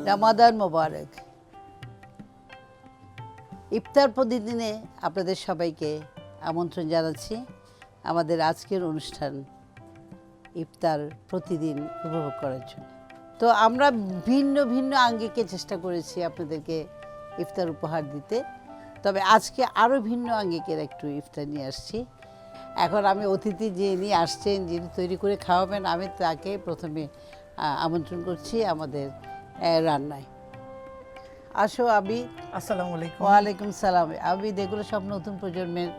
রামাদান মোবারক। ইফতার প্রতিদিনে আপনাদের সবাইকে আমন্ত্রণ জানাচ্ছি আমাদের আজকের অনুষ্ঠান ইফতার প্রতিদিন উপভোগ করার জন্য। তো আমরা ভিন্ন ভিন্ন আঙ্গিকে চেষ্টা করেছি আপনাদেরকে ইফতার উপহার দিতে, তবে আজকে আরও ভিন্ন আঙ্গিকের একটু ইফতার নিয়ে আসছি। এখন আমি অতিথি যিনি আসছেন, যিনি তৈরি করে খাওয়াবেন, আমি তাকে প্রথমে আমন্ত্রণ করছি আমাদের রান্নায়। আসো আবি। আসসালামু আলাইকুম। ওয়ালাইকুম সালাম। আবি, এগুলো সব নতুন প্রজন্মের,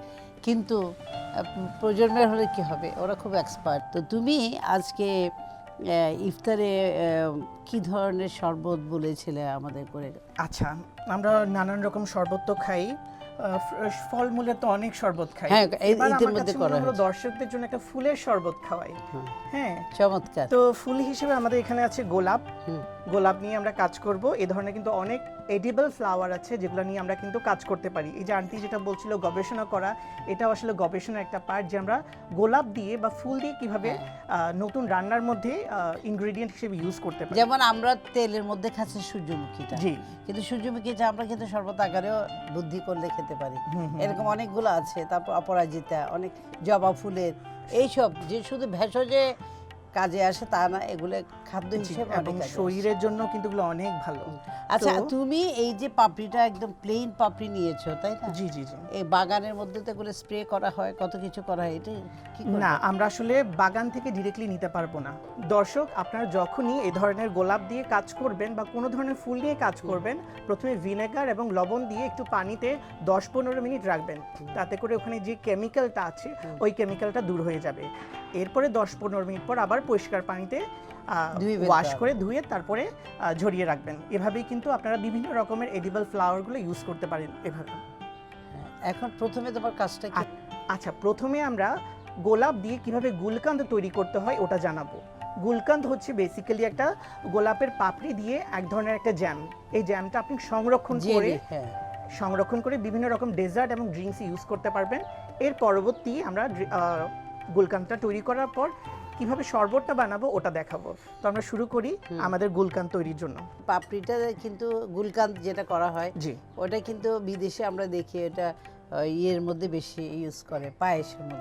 কিন্তু প্রজন্মের হলে কি হবে, ওরা খুব এক্সপার্ট। তো তুমি আজকে ইফতারে কি ধরনের শরবত বলেছিলে আমাদের করে? আচ্ছা, আমরা নানান রকম শরবত তো খাই, ফলমূলের তো অনেক শরবত খাই। হ্যাঁ, এবার ঈদের আমার মধ্যে কাছে করা মনে হলো হয়েছে। দর্শকদের জন্য একটা ফুলের শরবত খাওয়াই। হ্যাঁ, চমৎকার। তো ফুল হিসেবে আমাদের এখানে আছে গোলাপ। গোলাপ নিয়ে আমরা কাজ করব। এই ধরনের কিন্তু অনেক এডিবল ফ্লাওয়ার আছে যেগুলো নিয়ে আমরা কিন্তু কাজ করতে পারি। এই যে আন্টি যেটা বলছিল গবেষণা করা, এটাও আসলে গবেষণার একটা পার্ট, যে আমরা গোলাপ দিয়ে বা ফুল দিয়ে কিভাবে নতুন রান্নার মধ্যে ইনগ্রেডিয়েন্ট হিসেবে ইউজ করতে পারি। যেমন আমরা তেলের মধ্যে খাচ্ছি সূর্যমুখীটা, জি, কিন্তু সূর্যমুখীটা আমরা কিন্তু শরবত আকারেও বুদ্ধি করলে খেতে পারি। এরকম অনেকগুলো আছে। তারপর অপরাজিতা, অনেক জবা ফুলের, এইসব যে শুধু ভেষজে কাজে আসে তা না, এগুলো খাদ্য হিসেবে এবং অনেক কাজে আসে। শরীরের জন্য কিন্তু এগুলো অনেক ভালো। আচ্ছা, তো- তুমি এই যে পাপড়িটা একদম প্লেন পাপড়ি নিয়েছো, তাই না? জি জি জি। এই বাগানের মধ্যে তো এগুলো স্প্রে করা হয়, কত কিছু করা হয়, এটা কি করে? না, আমরা আসলে বাগান থেকে ডিরেক্টলি নিতে পারবো না। দর্শক, আপনারা যখনই এই ধরনের গোলাপ দিয়ে কাজ করবেন বা কোনো ধরনের ফুল নিয়ে কাজ করবেন, প্রথমে ভিনেগার এবং লবণ দিয়ে একটু পানিতে 10-15 মিনিট রাখবেন, তাতে করে ওখানে যে কেমিক্যালটা আছে ওই কেমিক্যালটা দূর হয়ে যাবে। এরপরে 10-15 মিনিট পর আবার পরিষ্কার পানিতে ওয়াশ করে ধুয়ে তারপরে ঝরিয়ে রাখবেন। এভাবেই কিন্তু আপনারা বিভিন্ন রকমের এডিবল ফ্লাওয়ারগুলো ইউজ করতে পারেন এভাবে। এখন প্রথমে তোমার কাজটা কি? আচ্ছা, প্রথমে আমরা গোলাপ দিয়ে কিভাবে গুলকান্দ তৈরি করতে হয় ওটা জানাবো। গুলকান্দ হচ্ছে বেসিক্যালি একটা গোলাপের পাপড়ি দিয়ে এক ধরনের একটা জ্যাম। এই জ্যামটা আপনি সংরক্ষণ করে বিভিন্ন রকম ডেজার্ট এবং ড্রিঙ্কস ইউজ করতে পারবেন। এর পরবর্তী আমরা গুলকান্দটা তৈরি করার পর কিভাবে শরবতটা বানাবো ওটা দেখাবো। তো আমরা শুরু করি আমাদের গুলকান্দ তৈরির জন্য। পাপড়িটা কিন্তু গুলকান্দ যেটা করা হয়, জি, ওটা কিন্তু বিদেশে আমরা দেখি এটা ইয়ের মধ্যে বেশি ইউজ করে,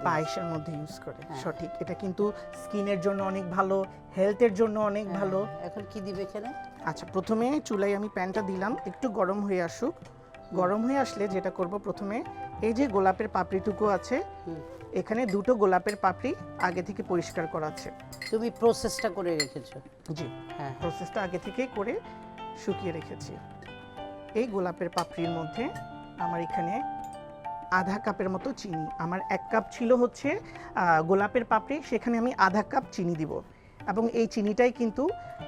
পায়েসের মধ্যে ইউজ করে। সঠিক, এটা কিন্তু স্কিনের জন্য অনেক ভালো, হেলথের জন্য অনেক ভালো। এখন কি দিবে এখানে? আচ্ছা, প্রথমে চুলায় আমি প্যানটা দিলাম, একটু গরম হয়ে আসুক। গরম হয়ে আসলে যেটা করব, প্রথমে এই যে গোলাপের পাপড়িটুকু আছে, এখানে দুটো গোলাপের পাপড়ি আগে থেকে পরিষ্কার করা আছে। তুমি প্রসেসটা করে রেখেছো? জি, হ্যাঁ, প্রসেসটা আগে থেকে করে শুকিয়ে রেখেছি। এই গোলাপের পাপড়ির মধ্যে আমার এখানে আধা কাপের মতো চিনি, আমার 1 কাপ ছিল হচ্ছে গোলাপের পাপড়ি, সেখানে আমি আধা কাপ চিনি দিব। এবং এই চিনিটাই কিন্তু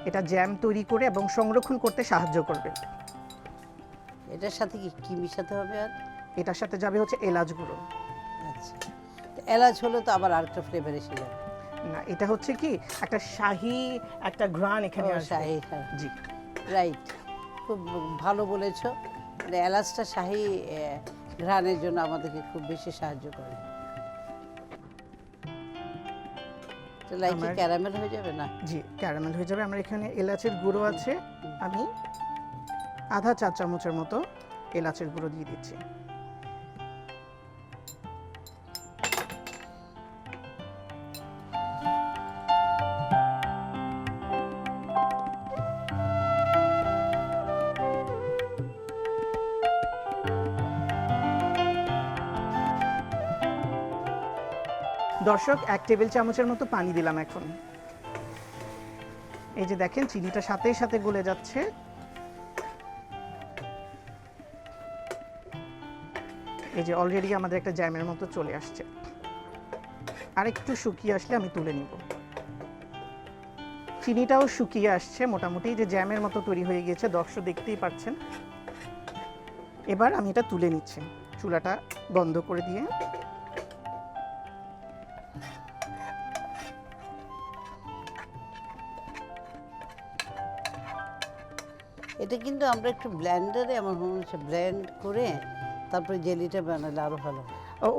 এটা জ্যাম তৈরি করে এবং সংরক্ষণ করতে সাহায্য করবে। এটার সাথে কি মিশাতে হবে? আর এটার সাথে যাবে হচ্ছে এলাচ গুঁড়ো। আচ্ছা, তো এলাচ হলে তো আবার আরেকটা ফ্লেভার এসে যাবে। না, এটা হচ্ছে কি একটা শাহী একটা ঘ্রাণ এখানে আসবে। জি, রাইট, খুব ভালো বলেছো। মানে এলাচটা শাহী ঘ্রাণের জন্য আমাদেরকে খুব বেশি সাহায্য করে। তো লাইকি ক্যারামেল হয়ে যাবে না? জি, ক্যারামেল হয়ে যাবে। আমার এখানে এলাচের গুঁড়ো আছে, আমি আধা চা চামচের মতো এলাচের গুঁড়ো দিয়ে দিচ্ছি। দর্শক, 1 টেবিল চামচের মতো পানি দিলাম এখন। এই যে দেখেন, চিনিটা সাথে সাথে গলে যাচ্ছে। এই যে অলরেডি আমাদের একটা জ্যামের মতো চলে আসছে। আর একটু শুকিয়ে আসলে আমি তুলে নিব। চিনিটাও শুকিয়ে আসছে মোটামুটি, যে জ্যামের মতো তৈরি হয়ে গিয়েছে, দর্শক দেখতেই পাচ্ছেন। এবার আমি এটা তুলে নিচ্ছি, চুলাটা বন্ধ করে দিয়ে। এটা কিন্তু আমরা একটু ব্লেন্ডারে, আমার মনে হচ্ছে ব্লেন্ড করে তারপরে জেলিটা বানালে আরো ভালো।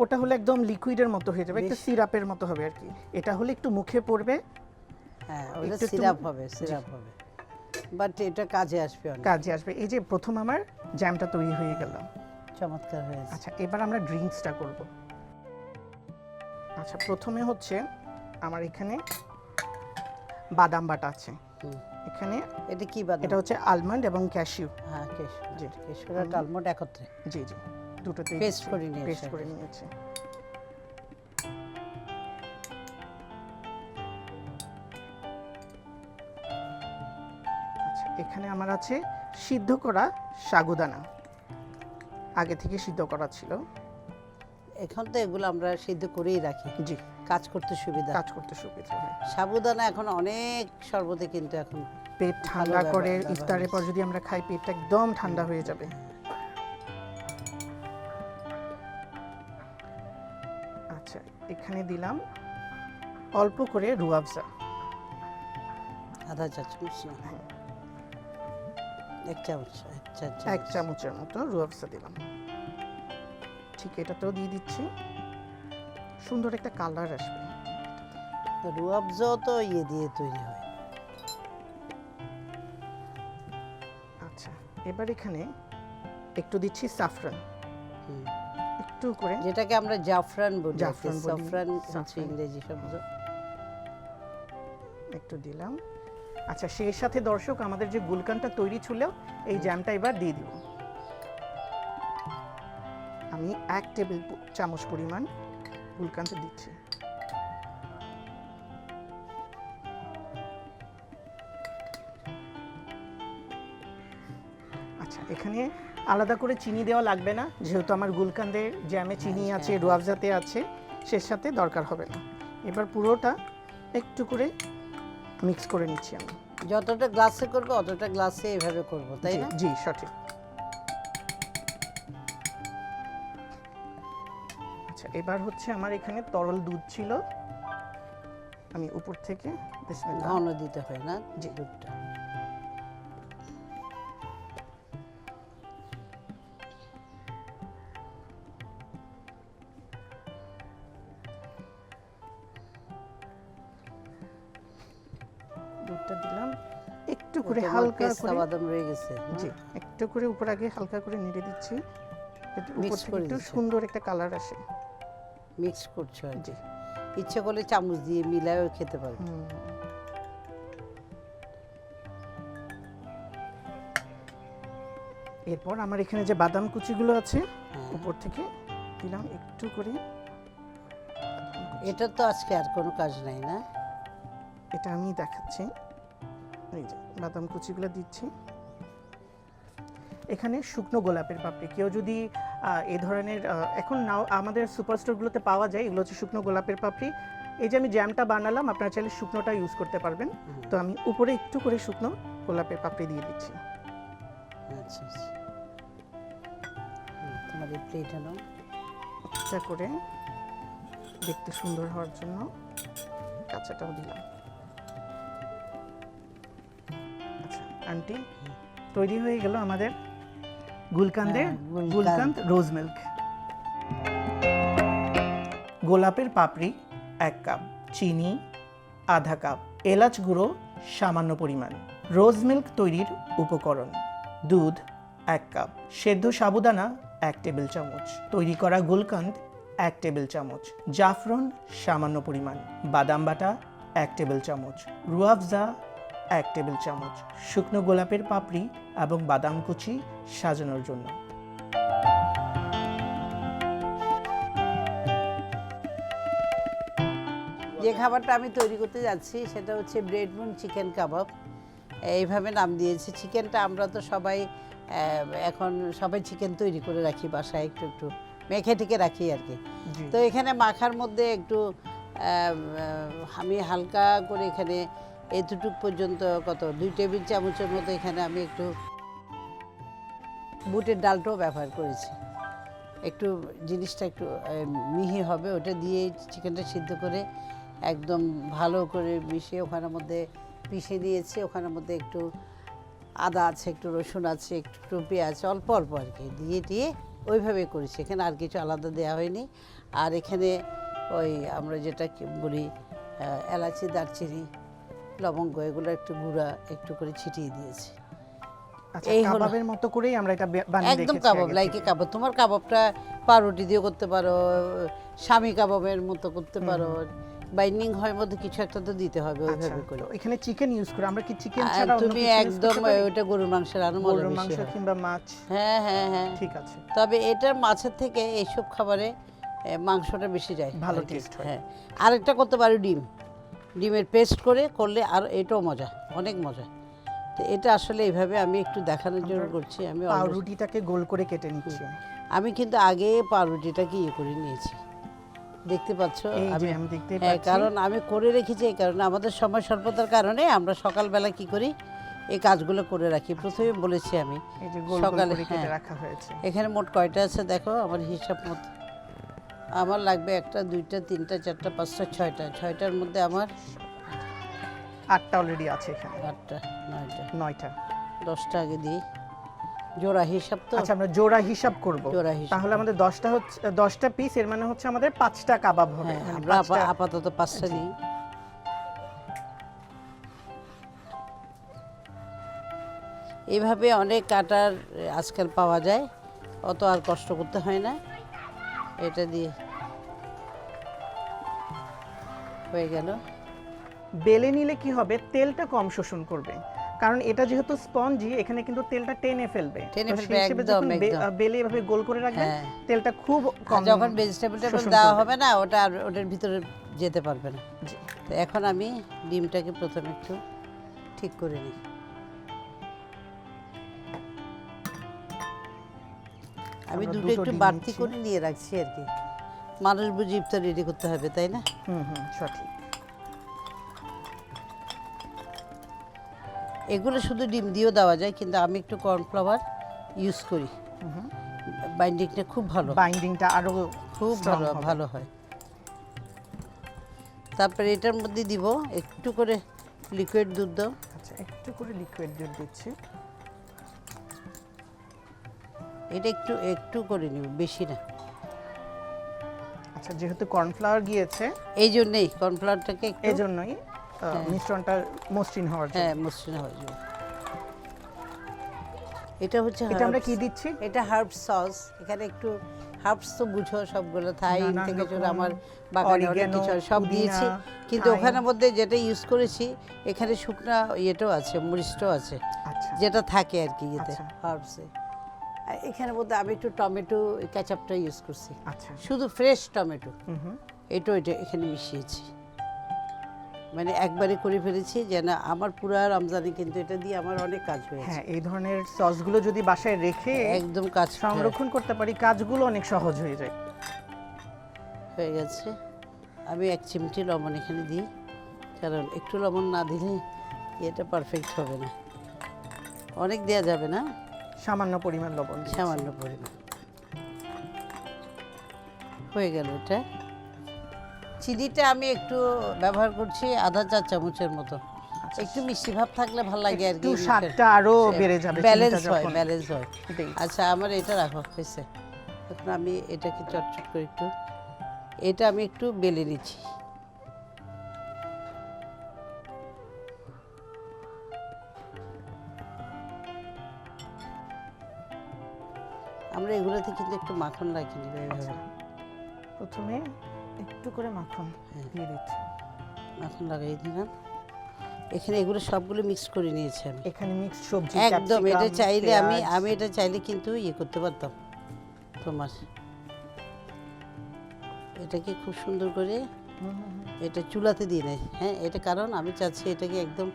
ওটা হলে একদম লিকুইডের মতো হয়ে যাবে, একটা সিরাপের মতো হবে আর কি। এটা হলে একটু মুখে পড়বে। হ্যাঁ, ওটা সিরাপ হবে, সিরাপ হবে। বাট এটা কাজে আসবে অনেক। কাজে আসবে। এই যে প্রথম আমার জ্যামটা তৈরি হয়ে গেল। চমৎকার হয়েছে। আচ্ছা, এবার আমরা ড্রিঙ্কসটা করব। আচ্ছা, প্রথমে হচ্ছে আমার এখানে বাদাম বাটা আছে। হুম। এখানে এটা কি বাদাম? এটা হচ্ছে আলমন্ড এবং ক্যাশিউ। হ্যাঁ, কেশর। জি। কেশর আর আলমন্ড একত্রে জি জি, দুটোতেই পেস্ট করে নিয়েছে। পেস্ট করে নিয়েছি। আচ্ছা, এখানে আমার আছে সিদ্ধ করা সাগুদানা, আগে থেকে সিদ্ধ করা ছিল। এখন তো এগুলো আমরা সিদ্ধ করেই রাখি, জি, কাজ করতে সুবিধা। কাজ করতে সুবিধা হয়। সাবুদানা এখন অনেক শরবতে কিন্তু এখন পেট ঠান্ডা করে ব্যবহার ইফতারের পর যদি আমরা খাই, পেটটা একদম ঠান্ডা হয়ে যাবে। আচ্ছা, এখানে দিলাম অল্প করে রুয়াবজা, আধা চা চামচ না, এক চামচ, এক চামচের মতো রুয়াবজা দিলাম। ঠিক, এটাতেও দিয়ে দিচ্ছি, সুন্দর একটা কালার আসবে। রুয়াবজাও তো ইয়ে দিয়ে তৈরি হয়। আচ্ছা, এবার এখানে একটু দিচ্ছি সাফরান, হুম। একটু করে, যেটাকে আমরা জাফরান বলি। জাফরান বলি, সাফরান হচ্ছে সাফরান। ইংরেজি শব্দ। একটু দিলাম। আচ্ছা, সেই সাথে দর্শক আমাদের যে গুলকানটা তৈরি ছিল, এই জ্যামটা এবার দিয়ে দিব। আমি 1 টেবিল চামচ পরিমাণ গুলকানটা দিচ্ছি। আচ্ছা, এখানে আলাদা করে চিনি দেওয়া লাগবে না, যেহেতু আমার গুলকান্দের জ্যামে চিনি আছে, রুয়াবজাতে আছে, সে সাথে দরকার হবে না। এবার পুরোটা একটু করে মিক্স করে নিচ্ছি আমি। যতটা গ্লাসে করবো অতটা গ্লাসে এভাবে করব, তাই না? জি, সঠিক। আচ্ছা, এবার হচ্ছে আমার এখানে তরল দুধ ছিল, আমি উপর থেকে বিসমিল্লাহ। ঘন দিতে হয় না জি। দুধটা? দুধটা দিলাম, একটু করে তোমার হালকা পেস্তা করে, বাদাম রয়ে গেছে, না? জি, একটু করে উপর আগে হালকা করে নেড়ে দিচ্ছি, যাতে উপর Mix থেকে করে একটু দিচ্ছ। সুন্দর একটা কালার আসে। মিক্স করছো আর জি। কি। ইচ্ছে করলে চামচ দিয়ে মিলায়েও খেতে পারবে। হুম। এরপর আমার এখানে যে বাদাম কুচিগুলো আছে, হ্যাঁ। উপর থেকে দিলাম একটু করে। এটা তো আজকে আর কোনো কাজ নাই, না? এটা আমি দেখাচ্ছি, এই যে বাদাম কুচিগুলো দিচ্ছি। এখানে শুকনো গোলাপের পাপড়ি, কেউ যদি এই ধরনের এখন নাও আমাদের সুপার স্টোরগুলোতে পাওয়া যায়, এগুলো হচ্ছে শুকনো গোলাপের পাপড়ি। এই যে আমি জ্যামটা বানালাম, আপনারা চাইলে শুকনোটা ইউজ করতে পারবেন। তো আমি উপরে একটু করে শুকনো গোলাপের পাপড়ি দিয়ে দিচ্ছি। আচ্ছা আচ্ছা। তোমার এই প্লেট নাও। একটা করে দেখতে সুন্দর হওয়ার জন্য কাঁচাটাও দিলাম। আচ্ছা আন্টি, তৈরি হয়ে গেল আমাদের গুলকান্দের হ্যাঁ, গুলকান্দ রোজ মিল্ক। গোলাপের পাপড়ি 1 কাপ, চিনি আধা কাপ, এলাচ গুঁড়ো সামান্য পরিমাণ, রোজ মিল্ক তৈরির উপকরণ: দুধ 1 কাপ, সেদ্ধ সাবুদানা 1 টেবিল চামচ, তৈরি করা গুলকান্দ 1 টেবিল চামচ, জাফরান সামান্য পরিমাণ, বাদাম বাটা 1 টেবিল চামচ, রুয়াবজা 1 টেবিল চামচ, শুকনো গোলাপের পাপড়ি এবং বাদাম কুচি সাজানোর জন্য। যে খাবারটা আমি তৈরি করতে যাচ্ছি সেটা হচ্ছে ব্রেড মুন চিকেন কাবাব। এইভাবে নাম দিয়েছি। চিকেনটা আমরা তো সবাই এখন সবাই চিকেন তৈরি করে রাখি বাসায়, একটু একটু মেখে ঠেকে রাখি আর কি। জি। তো এখানে মাখার মধ্যে একটু আমি হালকা করে এখানে এতটুক পর্যন্ত কত 2 টেবিল চামচের মতো এখানে আমি একটু বুটের ডালটাও ব্যবহার করেছি। একটু জিনিসটা একটু মিহি হবে, ওটা দিয়ে চিকেনটা সিদ্ধ করে একদম ভালো করে মিশিয়ে ওখানের মধ্যে পিষে নিয়েছি। ওখানের মধ্যে একটু আদা আছে, একটু রসুন আছে, একটু পেঁয়াজ, অল্প অল্প আর কি দিয়ে ওইভাবে করেছি। এখানে আর কিছু আলাদা দেওয়া হয়নি। আর এখানে ওই আমরা যেটা বলি এলাচি, দারচিনি, লবঙ্গ এগুলো একটু গুঁড়া একটু করে ছিটিয়ে দিয়েছি। আচ্ছা, এই হলো- কাবাবের মতো করেই আমরা এটা বানিয়ে একদম রেখেছি কাবাব আগে লাইকে থেকে। কাবাব। তোমার কাবাবটা পাউরুটি দিয়ে করতে পারো, স্বামী কাবাবের মতো করতে পারো, বাইন্ডিং হয় মধ্যে কিছু একটা তো দিতে হবে আচ্ছা, ওইভাবে করে। তো এখানে চিকেন ইউজ করি আমরা, কি চিকেন আর ছাড়া অন্য তুমি কিছু use একদম করতে পারি? ওইটা গরুর মাংসের আরো মজা গরুর বেশি মাংস হয়। কিংবা মাছ? হ্যাঁ হ্যাঁ হ্যাঁ, ঠিক আছে। তবে এটার মাছের থেকে এইসব খাবারে মাংসটা বেশি যায় ভালো আর কি। taste হয়। হ্যাঁ, আরেকটা করতে পারো ডিমের পেস্ট করলে আর এটাও মজা, অনেক মজা। তো এটা আসলে এইভাবে আমি একটু দেখানোর জন্য করছি। পাউরুটিটাকে গোল করে কেটে নিচ্ছি। আমি কিন্তু আগে পাউরুটিটাকে করে নিয়েছি, দেখতে পাচ্ছ। এই যে আমি আমি দেখতে হ্যাঁ, পাচ্ছি। কারণ আমি করে রেখেছি এই কারণে, আমাদের সময় স্বল্পতার কারণে আমরা সকালবেলা কি করি এই কাজগুলো করে রাখি। প্রথমে বলেছি আমি এই যে গোল গোল সকালে, করে কেটে হ্যাঁ। রাখা হয়েছে। এখানে মোট কয়টা আছে দেখো আমার হিসাব মতো। আমার লাগবে 1টা 2টা 3টা 4টা 5টা 6টার মধ্যে আমার 8টা অলরেডি আছে এখানে। 8টা 9টা 9টা 10টা আগে দিই, জোড়া হিসাব তো। আচ্ছা, আমরা জোড়া হিসাব করব। জোড়া হিসাব। তাহলে আমাদের 10টা হচ্ছে 10টা পিস, এর মানে হচ্ছে আমাদের 5টা কাবাব হবে। হ্যাঁ, মানে আমরা 5টা আপাতত 5টা নিই। এইভাবে অনেক কাটার আজকাল পাওয়া যায়, অত আর কষ্ট করতে হয় না। এটা দিয়ে হয়ে গেল। বেলে নিলে কি হবে, তেলটা কম শোষণ করবে, কারণ এটা যেহেতু স্পঞ্জি এখানে কিন্তু তেলটা টেনে ফেলবে। টেনে তো ফেলবে, সেই হিসেবে একদম, যখন একদম। বেলে এভাবে গোল করে রাখবেন, হ্যাঁ। তেলটা খুব আর কম যখন ভেজিটেবল শোষণ দেওয়া করবে। হবে না, ওটা আর ওটার ভিতরে যেতে পারবে না। জি। তো এখন আমি ডিমটাকে প্রথমে একটু ঠিক করে নিই। আমি আমরা দুটো দুটো একটু ডিম বাড়তি নিচ্ছি। করে নিয়ে রাখছি আর কি। মানুষ বুঝি ইফতার রেডি করতে হবে, তাই না? সঠিক। এগুলো শুধু ডিম দিয়েও দেওয়া যায়, কিন্তু আমি একটু কর্নফ্লাওয়ার ইউজ করি। বাইন্ডিংটা খুব ভালো, বাইন্ডিংটা আরো খুব strong ভালো হবে। ভালো হয়। তারপরে এটার মধ্যে দিব একটু করে লিকুইড দুধ দাও। আচ্ছা, একটু করে লিকুইড দুধ দিচ্ছি। এটা একটু একটু করে নিব, বেশি না। আচ্ছা, যেহেতু কর্নফ্লাওয়ার গিয়েছে এই জন্যেই কর্নফ্লাওয়ারটাকে একটু, এজন্যই মিশ্রণটা মসৃণ হওয়ার জন্য। হ্যাঁ, মসৃণ হয়ে যাবে। এটা হচ্ছে এটা আমরা herbs। কি দিচ্ছি? এটা হার্বস সস। এখানে একটু হার্বস তো বুঝো সবগুলো, থাইম নানান থেকে শুরু রকম আমার বাগানে অনেক অরিগ্যানো, কিছু সব পুদিনা, দিয়েছি, কিন্তু থাইম। ওখানের মধ্যে যেটা ইউজ করেছি এখানে শুকনা ইয়েটাও আছে, মরিচটাও আছে, আচ্ছা, যেটা থাকে আর কি ইয়েতে, আচ্ছা। হার্বসে। আর এখানের মধ্যে আমি একটু টমেটো কেচাপটা ইউজ করছি, আচ্ছা। শুধু ফ্রেশ টমেটো। হুম। এটা এখানে মিশিয়েছি, মানে একবারে করে ফেলেছি যেন আমার পুরো রমজানে কিন্তু এটা দিয়ে আমার অনেক কাজ হয়েছে। হ্যাঁ, এই ধরনের সসগুলো যদি বাসায় রেখে একদম কাজ সংরক্ষণ করতে পারি, কাজগুলো অনেক সহজ হয়ে যায়। হয়ে গেছে। আমি 1 চিমটি লবণ এখানে দিই, কারণ একটু লবণ না দিলে এটা পারফেক্ট হবে না। অনেক দেওয়া যাবে না, সামান্য পরিমাণ লবণ দিচ্ছি। সামান্য পরিমাণ। হয়ে গেল এটা। চিনিটা আমি একটু ব্যবহার করছি আধা চা চামচের মতো। একটু মিষ্টি ভাব থাকলে ভালো লাগে আর কি, একটু স্বাদটা আরো বেড়ে যাবে ব্যালেন্স চিনিটা হয়, যখন। ব্যালেন্স হয়। এটাই। আচ্ছা, আমার এটা রাখো হয়েছে। এখন আমি এটাকে চটচট করে একটু, এটা আমি একটু বেলে নিচ্ছি। আমরা এগুলোতে কিন্তু একটু মাখন রাখি নিব এইভাবে। প্রথমে একটু করে মাখন দিয়ে দিচ্ছি। মাখন লাগাই দিলাম। এখানে এগুলো সবগুলো মিক্স করে নিয়েছি আমি এখানে মিক্স সবজি, একদম। এটা ক্যাপসিকাম, চাইলে পেঁয়াজ। আমি এটা চাইলে কিন্তু করতে পারতাম তোমার, এটাকে খুব সুন্দর করে এটা চুলাতে দিয়ে নেয়। হ্যাঁ, এটা কারণ আমি চাচ্ছি এটাকে একদম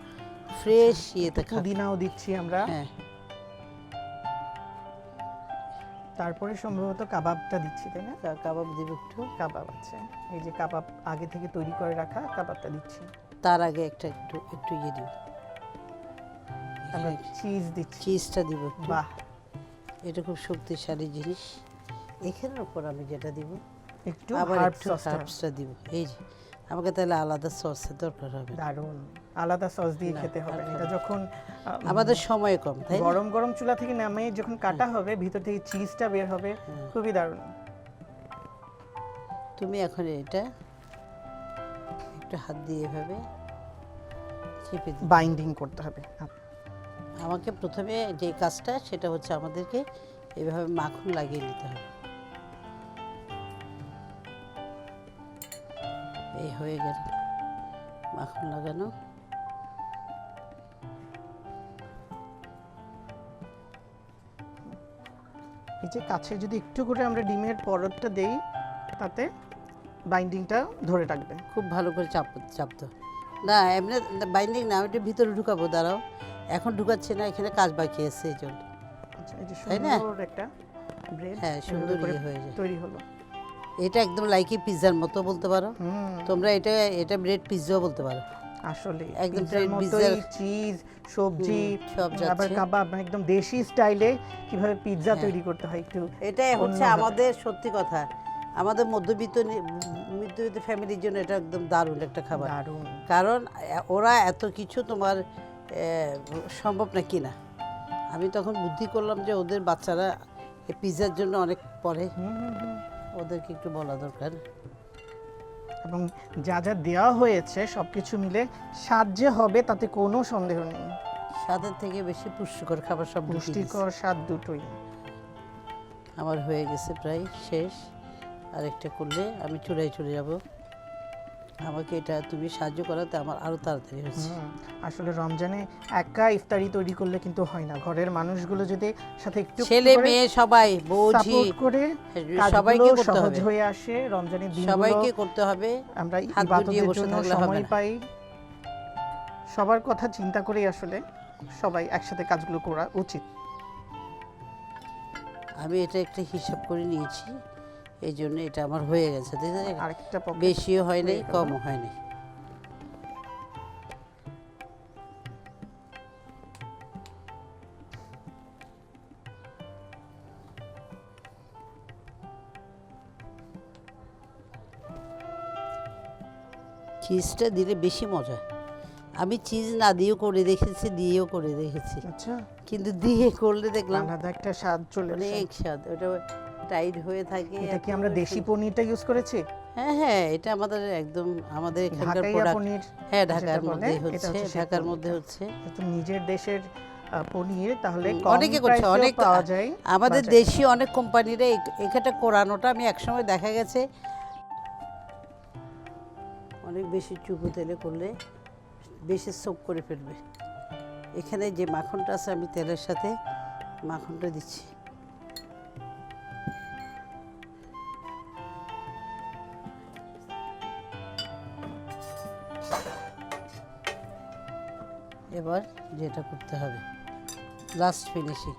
ফ্রেশ ইয়েতে খাবো। পুদিনাও দিচ্ছি আমরা। হ্যাঁ, তারপরে সম্ভবত কাবাবটা দিচ্ছি, তাই না? কাবাব দিব একটু। কাবাব আছে, এই যে কাবাব আগে থেকে তৈরি করে রাখা কাবাবটা দিচ্ছি। তার আগে একটু একটু ইয়ে দিব, আমরা চিজ দিচ্ছি। চিজটা দিব একটু। বাহ, এটা খুব শক্তিশালী জিনিস। এখানের উপর আমি যেটা দিব একটু আবার হার্ব একটু সসটা। হার্বসটা দিব। এই যে আমাকে তাহলে আলাদা সসের দরকার হবে না। দারুণ, আলাদা সস দিয়ে না, খেতে হবে না। আর এটা যখন আমাদের সময় কম, তাই না? গরম গরম চুলা থেকে নামে যখন কাটা হবে, ভিতর থেকে চিজটা বের হবে, খুবই দারুণ। তুমি এখন এটা একটু হাত দিয়ে এভাবে চেপে দিই। বাইন্ডিং করতে হবে। আমাকে প্রথমে যে কাজটা সেটা হচ্ছে আমাদেরকে এইভাবে মাখন লাগিয়ে নিতে হবে। এই হয়ে গেল মাখন লাগানো। এই যে কাছে যদি একটু করে আমরা ডিমের পরতটা দেই, তাতে বাইন্ডিংটা ধরে রাখবে। খুব ভালো করে চাপতো না, এমনি বাইন্ডিং না, আমি একটু ভিতরে ঢুকাবো, দাঁড়াও। এখন ঢুকাচ্ছি না, এখানে কাজ বাকি আছে এই জন্য। আচ্ছা, এই যে তাই না? সুন্দর একটা ব্রেড হ্যাঁ, সুন্দর ইয়ে হয়ে যায়। তৈরি হলো। এটা একদম লাইকি পিৎজার মতো বলতে পারো তোমরা, এটা ব্রেড পিৎজাও বলতে পারো। আসলে একদম পিৎজার bread মতোই pizza- চিজ, সবজি, সব আবার যাচ্ছে। কাবাব, মানে একদম দেশি স্টাইলে কিভাবে পিৎজা তৈরি করতে হয় একটু এটাই হচ্ছে অন্যভাবে। আমাদের সত্যি কথা, আমাদের মধ্যবিত্ত ফ্যামিলির জন্য এটা একদম দারুণ একটা খাবার। দারুণ। কারণ ওরা এত কিছু তোমার সম্ভব না কিনা। আমি তখন বুদ্ধি করলাম যে ওদের বাচ্চারা এই পিৎজার জন্য অনেক পড়ে, ওদেরকে একটু বলা দরকার। এবং যা যা দেওয়া হয়েছে সবকিছু মিলে স্বাদ যে হবে তাতে কোনো সন্দেহ নেই। স্বাদের থেকে বেশি পুষ্টিকর খাবার সব ঢুকিয়ে দিয়েছি। পুষ্টিকর স্বাদ দুটোই। আমার হয়ে গেছে প্রায় শেষ। আরেকটা করলে আমি চুলায় চলে যাব। আমাকে এটা তুমি সাহায্য করাতে আমার আরো তাড়াতাড়ি হচ্ছে। আসলে রমজানে একা ইফতারি তৈরি করলে কিন্তু হয় না, ঘরের মানুষগুলো যদি সাথে একটু ছেলে মেয়ে সবাই, বৌঝি, সাপোর্ট করে সবাইকে কাজগুলো করতে সহজ হবে। হয়ে আসে। রমজানের দিনগুলো সবাইকে করতে হবে, আমরা হাত গুটিয়ে ইবাদতের বসে জন্য থাকলে হবে সময় না। পাই। সবার কথা চিন্তা করেই আসলে সবাই একসাথে কাজগুলো করা উচিত। আমি এটা একটা হিসাব করে নিয়েছি, এই জন্য এটা আমার হয়ে গেছে। আরেকটা পকেট বেশিও হয় নাই, হয়ে গেল। কমও হয় নাই। চিজটা দিলে বেশি মজা। আমি চিজ না দিয়েও করে দেখেছি, দিয়েও করে দেখেছি, আচ্ছা, কিন্তু দিয়ে করলে দেখলাম আলাদা একটা স্বাদ চলে আসে। অনেক স্বাদ। ওটা টাইট হয়ে থাকে। এটা কি এত আমরা দেশি সুন্দর। পনিরটা ইউজ করেছি? হ্যাঁ হ্যাঁ, এটা আমাদের একদম আমাদের এখানকার ঢাকাইয়া প্রোডাক্ট। পনির হ্যাঁ, যেটা ঢাকার বলে, মধ্যেই এটা হচ্ছে, হচ্ছে সেই ঢাকার পনিরটা। মধ্যে হচ্ছে। যেহেতু নিজের দেশের পনির, তাহলে কম অনেকে করছে, প্রাইসেও অনেক পাওয়া যায় আমাদের বাজারে। দেশি অনেক কোম্পানিরা এখানটা কোরানোটা আমি একসময় দেখা গেছে অনেক বেশি চুপু তেলে করলে বেশি সোক করে ফেলবে। এখানে যে মাখনটা আছে আমি তেলের সাথে মাখনটা দিচ্ছি। এবার যেটা করতে হবে লাস্ট ফিনিশিং,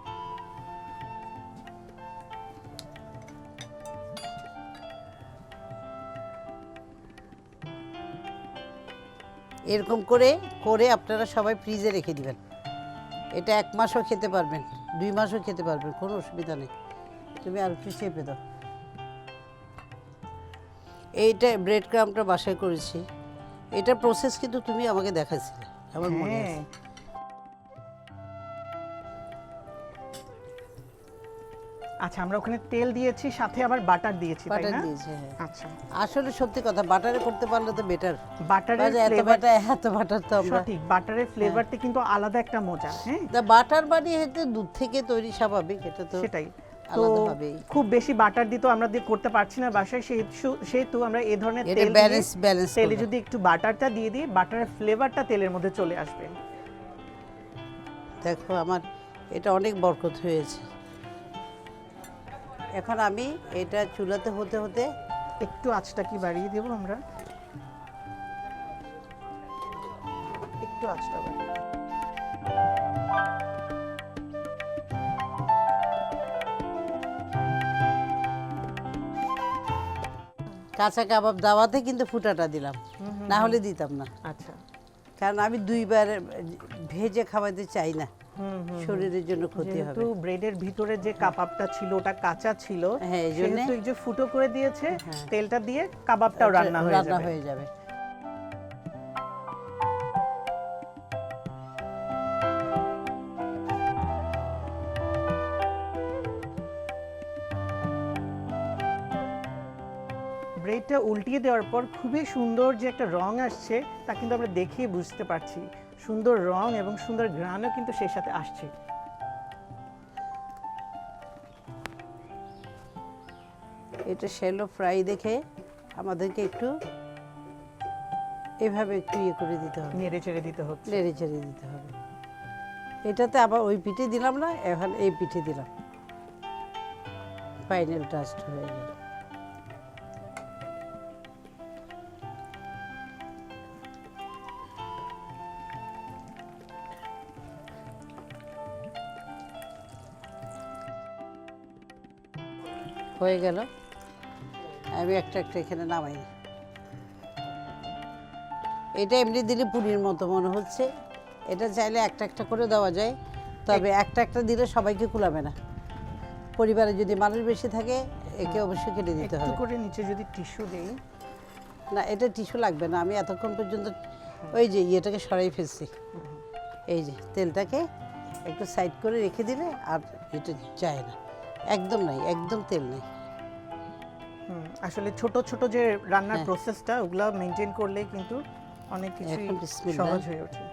এরকম করে করে আপনারা সবাই ফ্রিজে রেখে দিবেন। এটা 1 মাসও খেতে পারবেন, 2 মাসও খেতে পারবেন, কোনো অসুবিধা নেই। তুমি আর একটু চেপে দাও। এইটা ব্রেড ক্রামটা বাসায় করেছি। এটা প্রসেস কিন্তু তুমি আমাকে দেখাইছিলে, আমার মনে হ্যাঁ, আছে। আচ্ছা, আমরা ওখানে তেল দিয়েছি, সাথে আবার বাটার দিয়েছি, তাই বাটার না? দিয়েছে, হ্যাঁ। আচ্ছা, আসলে সত্যি কথা, বাটারে করতে পারলে তো বেটার। বাটারের এত ফ্লেভার, বাটার, এত বাটার তো আমরা সঠিক, বাটারের ফ্লেভারটা কিন্তু আলাদা একটা মজা। হ্যাঁ, বাটার বানিয়ে হয়তো দুধ থেকে তৈরি, স্বাভাবিক, এটা তো সেটাই। তো আলাদাভাবেই। খুব বেশি বাটার দিতে আমরা করতে পারছি না বাসায়, সেহেতু আমরা এই ধরনের এটা তেল ব্যালেন্স তেলে যদি একটু বাটারটা দিয়ে দিই, বাটারের ফ্লেভারটা তেলের মধ্যে চলে আসবে। দেখো আমার এটা অনেক বরকত হয়েছে। এখন আমি এটা চুলাতে হতে হতে একটু আঁচটা কি বাড়িয়ে দেবো আমরা? একটু আঁচটা বাড়িয়ে। কাঁচা কাবাব দাওয়াতে কিন্তু ফুটাটা দিলাম, না হলে দিতাম না। আচ্ছা, কারণ আমি 2 বার ভেজে খাওয়াতে চাই না, শরীরের জন্য ক্ষতি হবে। যেহেতু ব্রেডের ভিতরে যে কাবাবটা ছিল ওটা কাঁচা ছিল, হ্যাঁ, এই জন্যে- সেহেতু এই যে ফুটো করে দিয়েছে, হ্যাঁ। তেলটা দিয়ে কাবাবটাও রান্না হয়ে যাবে। ব্রেডটা উল্টিয়ে দেওয়ার পর খুবই সুন্দর যে একটা রং আসছে, তা কিন্তু আমরা দেখেই বুঝতে পারছি। সুন্দর রং এবং সুন্দর ঘ্রাণও কিন্তু সেই সাথে আসছে। এটা শ্যালো ফ্রাই দেখে আমাদেরকে একটু এভাবে একটু ইয়ে করে দিতে হবে, নেড়ে চেড়ে দিতে হচ্ছে। নেড়ে চেড়ে দিতে হবে। এটাতে আবার ওই পিঠে দিলাম না, এখন এই পিঠে দিলাম, ফাইনাল টাস্ট হয়ে গেল। হয়ে গেল, আমি একটা একটা এখানে নামাই। এটা এমনি দিলে পুরির মতো মনে হচ্ছে, এটা চাইলে একটা একটা করে দেওয়া যায়, তবে একটা একটা দিলে সবাইকে কুলাবে না। পরিবারে যদি মানুষ বেশি থাকে একে অবশ্যই কেটে দিতে একটু হবে। করে নিচে যদি টিস্যু দেই। না, এটা টিস্যু লাগবে না, আমি এতক্ষণ পর্যন্ত ওই যে ইয়েটাকে সরাই ফেলছি। এই যে তেলটাকে একটু সাইড করে রেখে দিলে আর এটা যায় না, একদম নাই, একদম তেল নেই। আসলে ছোট ছোট যে রান্নার হ্যাঁ। প্রসেসটা ওগুলা মেনটেন করলে কিন্তু অনেক কিছু এখন বিসমিল্লাহ। সহজ হয়ে ওঠে।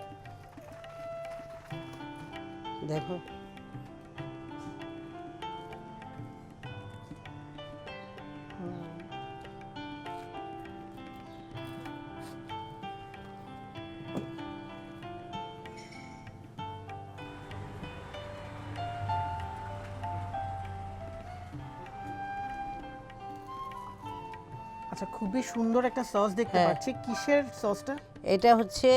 দেখো, আচ্ছা, খুবই সুন্দর একটা সস দেখতে হ্যাঁ। পাচ্ছি। কিসের সসটা? এটা হচ্ছে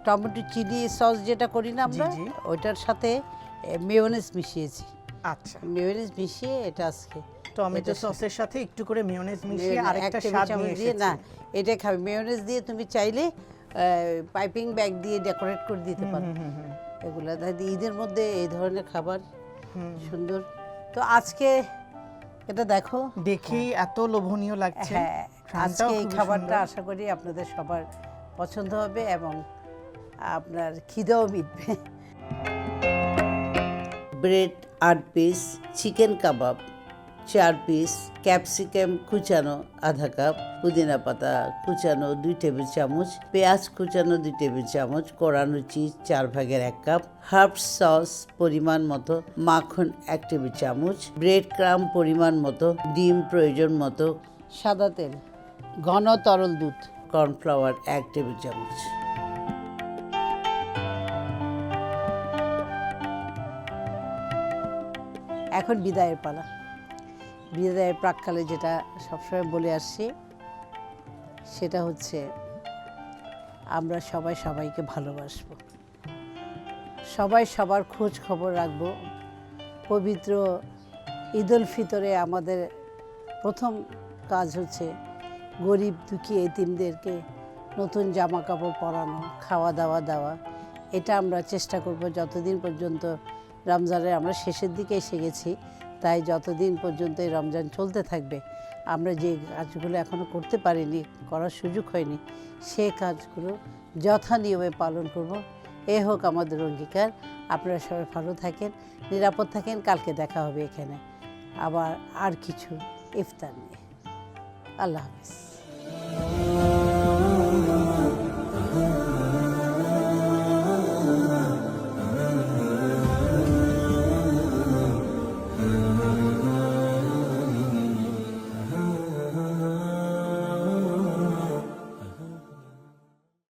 টমেটো চিলি সস যেটা করি না আমরা, জি। ওইটার সাথে মেয়োনেজ মিশিয়েছি। আচ্ছা, মেয়োনেজ মিশিয়ে এটা আজকে টমেটো এটা সসের সাথে একটু করে মেয়োনেজ মিশিয়ে এক আরেকটা টেবিল স্বাদ চামচ নিয়ে দিয়ে, না এসেছি। এটা খাবে মেয়োনেজ দিয়ে, তুমি চাইলে পাইপিং ব্যাগ দিয়ে ডেকোরেট করে দিতে পারো। এগুলা তাই ঈদের মধ্যে এই ধরনের খাবার সুন্দর। তো আজকে এটা দেখো, দেখেই এত লোভনীয় লাগছে। হ্যাঁ, ঘ্রাণটাও আজকে এই খুবই খাবারটা সুন্দর। আশা করি আপনাদের সবার পছন্দ হবে এবং আপনার খিদেও মিটবে। ব্রেড 8 পিস, চিকেন কাবাব 4 পিস, ক্যাপসিকাম কুচানো আধা কাপ, পুদিনা পাতা কুচানো 2 টেবিল চামচ, পেঁয়াজ কুচানো 2 টেবিল চামচ, কোরানো চিজ 4 ভাগের 1 কাপ, হার্ব সস পরিমাণ মতো, মাখন 1 টেবিল চামচ, ব্রেড ক্রাম পরিমাণ মতো, ডিম প্রয়োজন মতো, সাদা তেল, ঘন তরল দুধ, কর্নফ্লাওয়ার 1 টেবিল চামচ। এখন বিদায়ের পালা। বিদায়ের প্রাক্কালে যেটা সবসময় বলে আসছি সেটা হচ্ছে আমরা সবাই সবাইকে ভালোবাসবো, সবাই সবার খোঁজ খবর রাখবো। পবিত্র ঈদ উল ফিতরে আমাদের প্রথম কাজ হচ্ছে গরিব দুঃখী এতিমদেরকে নতুন জামা কাপড় পরানো, খাওয়া দাওয়া দেওয়া। এটা আমরা চেষ্টা করব যতদিন পর্যন্ত রমজানের, আমরা শেষের দিকে এসে গেছি, তাই যতদিন পর্যন্ত এই রমজান চলতে থাকবে আমরা যে কাজগুলো এখনও করতে পারিনি, করার সুযোগ হয়নি, সে কাজগুলো যথানিয়মে পালন করব। এ হোক আমাদের অঙ্গীকার। আপনারা সবাই ভালো থাকেন, নিরাপদ থাকেন। কালকে দেখা হবে এখানে আবার আর কিছু ইফতার নিয়ে। আল্লাহ হাফিজ।